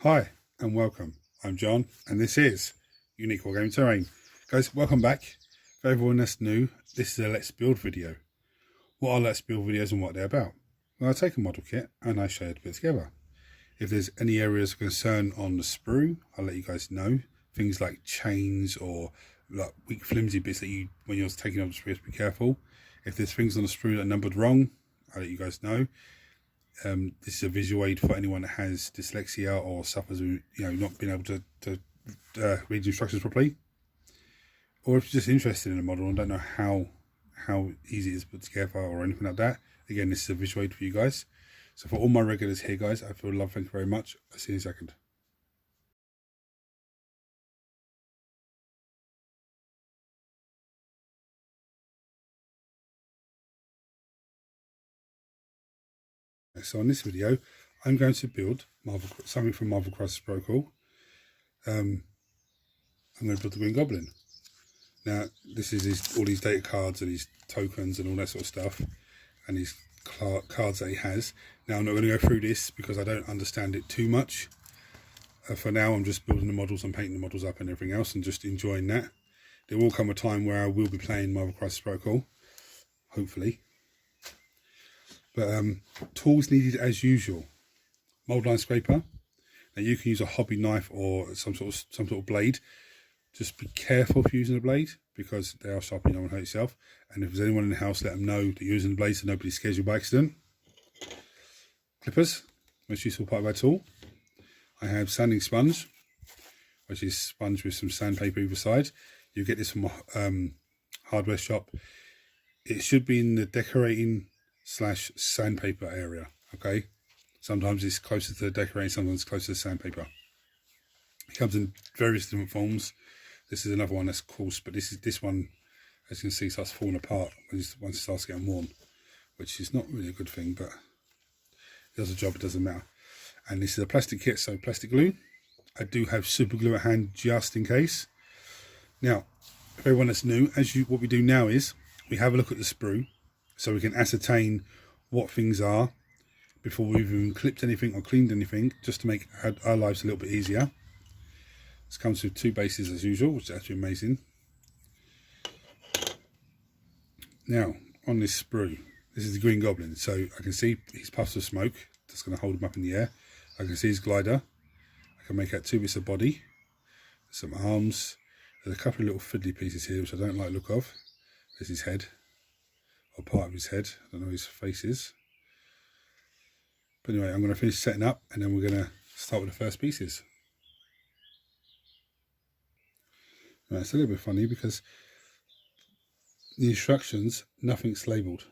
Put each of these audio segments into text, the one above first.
Hi and welcome. I'm John and this is Unique Wargaming Terrain. Guys, welcome back. For everyone that's new, this is a Let's Build video. What are Let's Build videos and what they're about? Well, I take a model kit and I show it to put together. If there's any areas of concern on the sprue, I'll let you guys know. Things like chains or like weak flimsy bits that you, when you're taking off the sprue, you have to be careful. If there's things on the sprue that are numbered wrong, I'll let you guys know. This is a visual aid for anyone that has dyslexia or suffers with, not being able to read the instructions properly, or if you're just interested in a model and don't know how easy it is to put together or anything like that. Again, this is a visual aid for you guys. So for all my regulars here, guys, I feel love. Thank you very much. I'll see you in a second. So on this video, I'm going to build something from Marvel Crisis Protocal. I'm going to build the Green Goblin. Now, this is all these data cards and these tokens and all that sort of stuff, and these cards that he has. Now, I'm not going to go through this because I don't understand it too much. For now, I'm just building the models and painting the models up and everything else and just enjoying that. There will come a time where I will be playing Marvel Crisis Protocol, hopefully. But tools needed as usual. Mold line scraper. Now you can use a hobby knife or some sort of blade. Just be careful if you're using a blade because they are sharp. You don't want to hurt yourself. And if there's anyone in the house, let them know that you're using the blade so nobody scares you by accident. Clippers, most useful part of our tool. I have sanding sponge, which is sponge with some sandpaper either side. You get this from a hardware shop. It should be in the decorating / sandpaper area. Okay, sometimes it's closer to the decorating, sometimes it's closer to the sandpaper. It comes in various different forms. This is another one that's coarse, but this one, as you can see, starts falling apart once it starts getting worn, which is not really a good thing, but it does the job. It doesn't matter. And this is a plastic kit, so plastic glue. I do have super glue at hand just in case. Now, for everyone that's new, what we do now is we have a look at the sprue, so we can ascertain what things are before we've even clipped anything or cleaned anything, just to make our lives a little bit easier. This comes with 2 bases as usual, which is actually amazing. Now, on this sprue, this is the Green Goblin. So I can see his puffs of smoke. That's going to hold him up in the air. I can see his glider. I can make out 2 bits of body, some arms. There's a couple of little fiddly pieces here, which I don't like the look of. There's his head, or part of his head. I don't know his face is. But anyway, I'm going to finish setting up and then we're going to start with the first pieces. Now, it's a little bit funny because the instructions, nothing's labelled.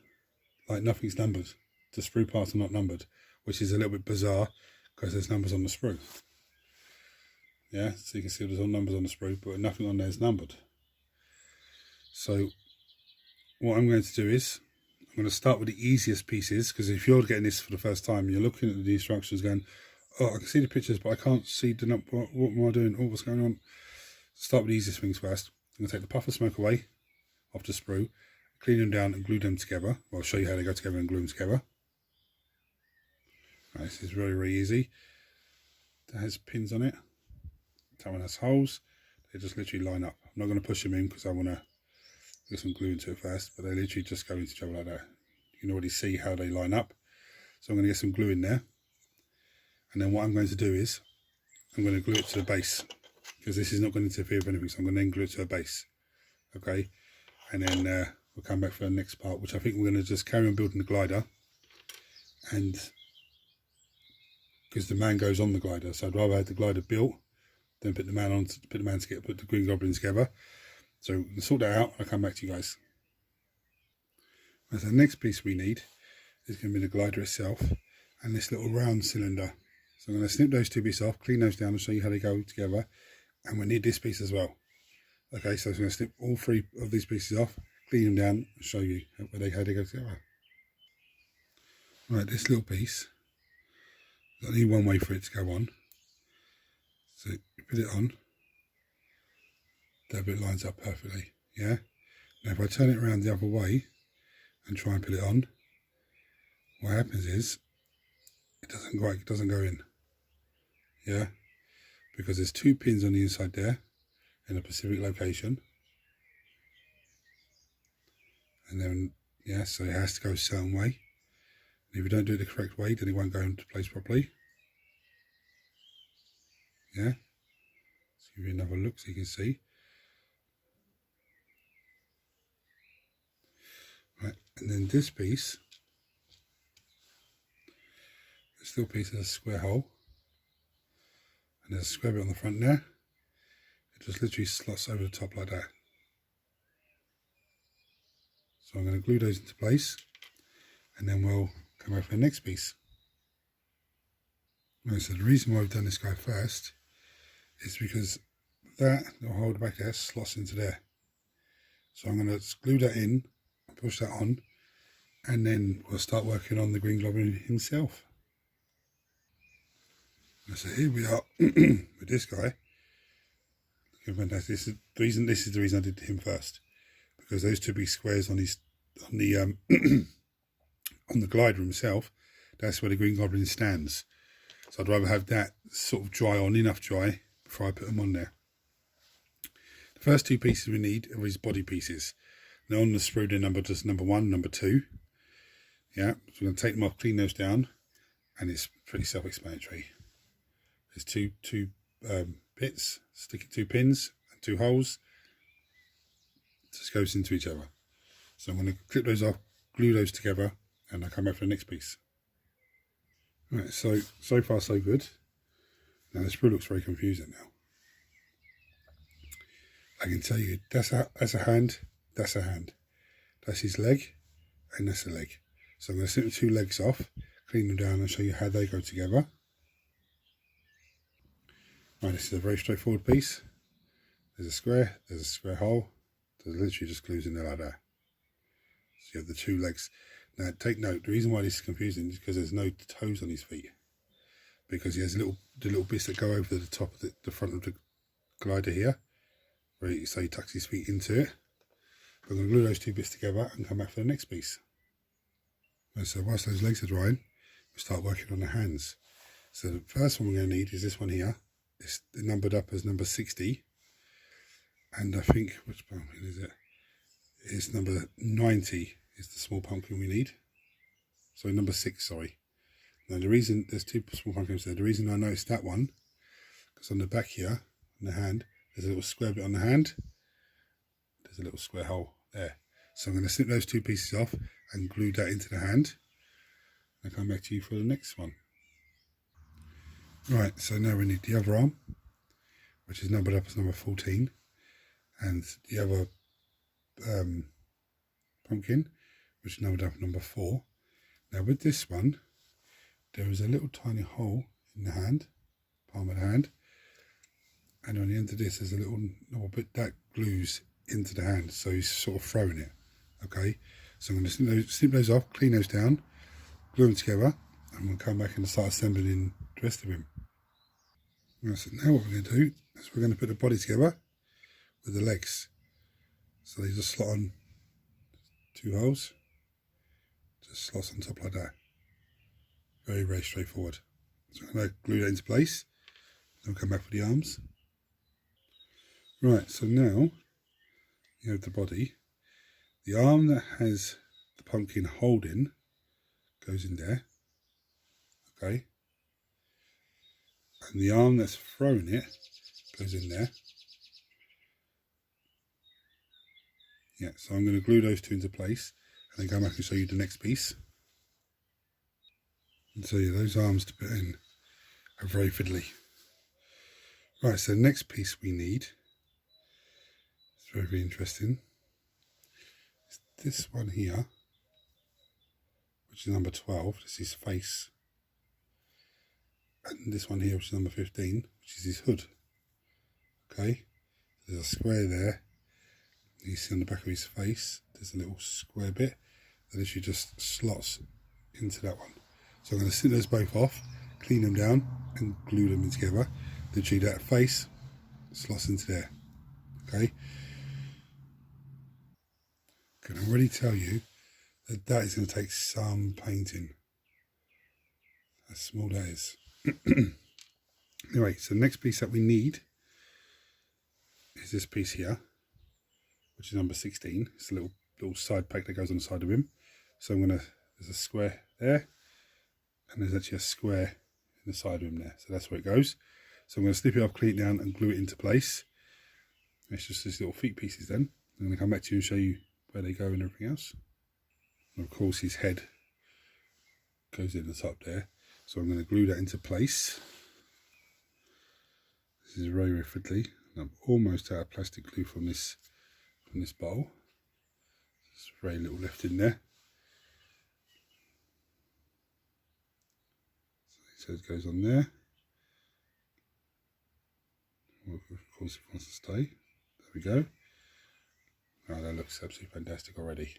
Like nothing's numbered. The sprue parts are not numbered, which is a little bit bizarre because there's numbers on the sprue. Yeah, so you can see there's all numbers on the sprue, but nothing on there is numbered. So what I'm going to do is I'm going to start with the easiest pieces, because if you're getting this for the first time, you're looking at the instructions going, oh, I can see the pictures, but I can't see the number. What am I doing? Oh, what's going on? Start with the easiest things first. I'm going to take the puff of smoke away off the sprue, clean them down and glue them together. Well, I'll show you how they go together and glue them together. Right, this is very, very easy. It has pins on it. That one has holes. They just literally line up. I'm not going to push them in because I want to get some glue into it first, but they literally just go into each other like that. You can already see how they line up. So I'm going to get some glue in there. And then what I'm going to do is I'm going to glue it to the base, because this is not going to interfere with anything. So I'm going to then glue it to the base. Okay. And then we'll come back for the next part, which I think we're going to just carry on building the glider. And because the man goes on the glider, so I'd rather have the glider built than put the man together, put the Green Goblin together. So we can sort that out. I'll come back to you guys. The next piece we need is going to be the glider itself and this little round cylinder. So I'm going to snip those 2 pieces off, clean those down and show you how they go together. And we need this piece as well. Okay, so I'm going to snip all 3 of these pieces off, clean them down and show you how they go together. Right, this little piece, I need one way for it to go on. So you put it on. That bit lines up perfectly, yeah? Now if I turn it around the other way and try and put it on, what happens is it doesn't go in, yeah? because there's 2 pins on the inside there in a specific location. And then, yeah, so it has to go a certain way. And if you don't do it the correct way, then it won't go into place properly. Yeah. Let's give you another look so you can see. Right, and then this piece, this little piece has a square hole. And there's a square bit on the front there. It just literally slots over the top like that. So I'm going to glue those into place, and then we'll come over for the next piece. Right, so the reason why we've done this guy first is because that little hole back there slots into there. So I'm going to glue that in and push that on, and then we'll start working on the Green Goblin himself. So here we are with this guy. This is the reason I did him first, because those 2 big squares on the on the glider himself, that's where the Green Goblin stands. So I'd rather have that sort of dry on, enough dry, before I put them on there. The first 2 pieces we need are his body pieces. Now on the sprue they're just number 1, number 2. Yeah, so we're going to take them off, clean those down, and it's pretty self-explanatory. There's two bits, sticking 2 pins and 2 holes. It just goes into each other. So I'm going to clip those off, glue those together, and I'll come back for the next piece. Right, so far so good. Now the sprue looks very confusing now. I can tell you, that's a hand, that's a hand. That's his leg, and that's a leg. So I'm going to snip the 2 legs off, clean them down, and show you how they go together. Right, this is a very straightforward piece. There's a square hole. There's literally just glues in there like that. So you have the 2 legs. Now take note, the reason why this is confusing is because there's no toes on his feet. Because he has the little bits that go over the top of the front of the glider here. So he tucks his feet into it. I'm going to glue those 2 bits together and come back for the next piece. And so whilst those legs are drying, we'll start working on the hands. So the first one we're going to need is this one here. It's numbered up as number 60. And I think, which pumpkin is it? It's number 90 is the small pumpkin we need. So number 6, sorry. Now the reason, there's 2 small pumpkins there. The reason I noticed that one, because on the back here, on the hand, there's a little square bit on the hand. There's a little square hole there. So I'm going to snip those 2 pieces off and glue that into the hand. I'll come back to you for the next one. Right, so now we need the other arm, which is numbered up as number 14, and the other pumpkin, which is numbered up number 4. Now with this one, there is a little tiny hole in the hand, palm of the hand, and on the end of this there's a little bit that glues into the hand, so he's sort of throwing it. Okay, so I'm going to snip those off, clean those down, glue them together, and we'll come back and start assembling in the rest of him. Right, so now what we're going to do is we're going to put the body together with the legs. So they just slot on 2 holes, just slots on top like that. Very, very straightforward. So I'm going to glue that into place, then we'll come back for the arms. Right, so now you have the body. The arm that has the pumpkin holding goes in there, okay, and the arm that's throwing it goes in there. Yeah, so I'm going to glue those 2 into place and then come back and show you the next piece. And so yeah, those arms to put in are very fiddly. Right, so the next piece we need, it's very, very interesting, it's this one here, which is number 12, this is his face. And this one here, which is number 15, which is his hood. Okay, there's a square there. You see on the back of his face, there's a little square bit that literally just slots into that one. So I'm going to snip those both off, clean them down, and glue them in together. Literally that face slots into there. Okay. Can already tell you that that is going to take some painting. How small that is. Anyway, so the next piece that we need is this piece here, which is number 16. It's a little side pack that goes on the side of him. So there's a square there, and there's actually a square in the side of him there. So that's where it goes. So I'm going to snip it off, clean it down, and glue it into place. It's just these little feet pieces then. I'm going to come back to you and show you where they go and everything else. And of course his head goes in the top there. So I'm going to glue that into place. This is very, very fiddly. And I'm almost out of plastic glue from this bowl. There's very little left in there. So it goes on there. Well, of course it wants to stay. There we go. Oh, that looks absolutely fantastic already.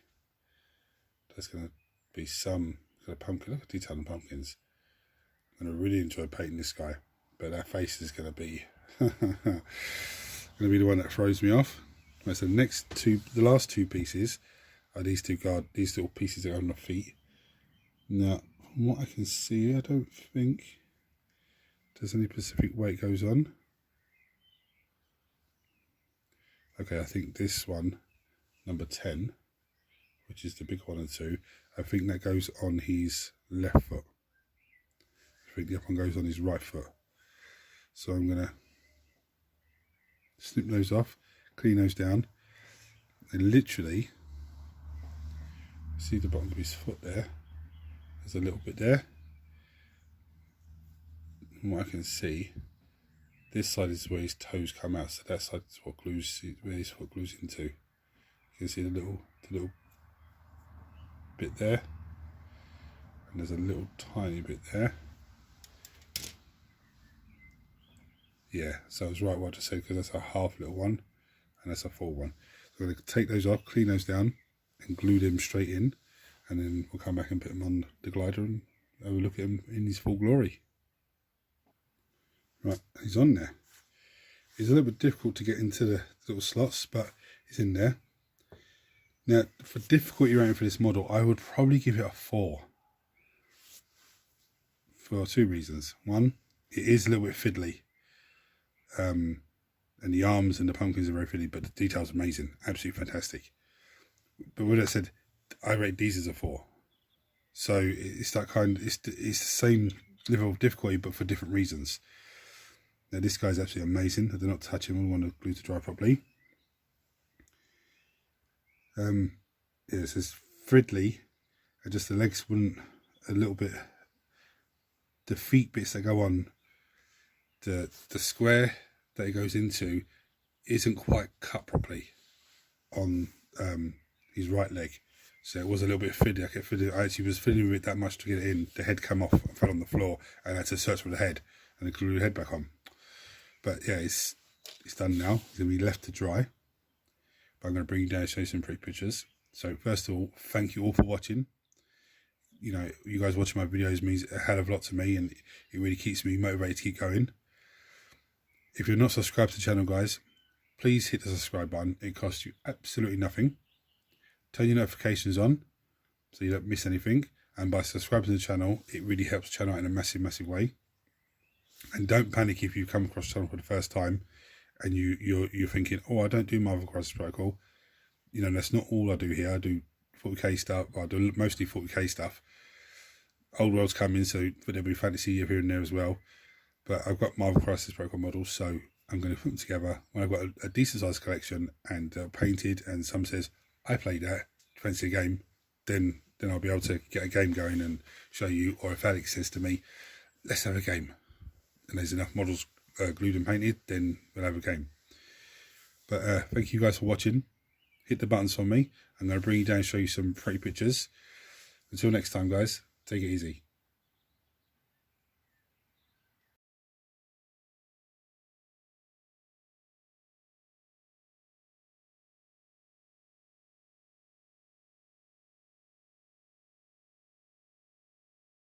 That's going to be some kind of pumpkin. Look at the detail on pumpkins. I'm going to really enjoy painting this guy. But that face is going to be going to be the one that throws me off. Right, so the last two pieces are these little pieces that are on the feet. Now, from what I can see, I don't think there's any specific way it goes on. Okay, I think this one, number 10, which is the big one and 2, I think that goes on his left foot. I think the other one goes on his right foot. So I'm going to snip those off, clean those down, and literally, see the bottom of his foot there? There's a little bit there. From what I can see, this side is where his toes come out, so that side is what where his foot glues into. You can see the little bit there, and there's a little tiny bit there. Yeah, so I was right what I just said, because that's a half little one, and that's a full one. So I'm going to take those off, clean those down, and glue them straight in, and then we'll come back and put them on the glider and have a look at him in his full glory. Right, he's on there. It's a little bit difficult to get into the little slots, but he's in there. Now, for difficulty rating for this model, I would probably give it a 4. For 2 reasons. One, it is a little bit fiddly. And the arms and the pumpkins are very fiddly, but the detail's amazing. Absolutely fantastic. But with that said, I rate these as a 4. So it's that it's the same level of difficulty, but for different reasons. Now this guy's absolutely amazing. I do not touch him. I want the glue to dry properly. Yeah, it says fiddly. Just the legs wouldn't a little bit. The feet bits that go on the square that it goes into isn't quite cut properly on his right leg. So it was a little bit fiddly. I actually was fiddling with it that much to get it in. The head come off and fell on the floor, and I had to search for the head and then glue the head back on. But yeah, it's done now. It's going to be left to dry. But I'm going to bring you down and show you some pretty pictures. So first of all, thank you all for watching. You know, you guys watching my videos means a hell of a lot to me, and it really keeps me motivated to keep going. If you're not subscribed to the channel, guys, please hit the subscribe button. It costs you absolutely nothing. Turn your notifications on so you don't miss anything. And by subscribing to the channel, it really helps the channel out in a massive, massive way. And don't panic if you come across the channel for the first time and you're thinking, oh, I don't do Marvel Crisis Protocol. You know, that's not all I do here. I do 40k stuff. I do mostly 40k stuff. Old World's coming, so there'll be fantasy here and there as well. But I've got Marvel Crisis Protocol models, so I'm going to put them together when I've got a decent sized collection and painted, and some says, I played that, fancy a game, then I'll be able to get a game going and show you. Or if Alex says to me, let's have a game, and there's enough models glued and painted, then we'll have a game. But thank you guys for watching. Hit the buttons for me. I'm going to bring you down and show you some pretty pictures. Until next time, guys, take it easy.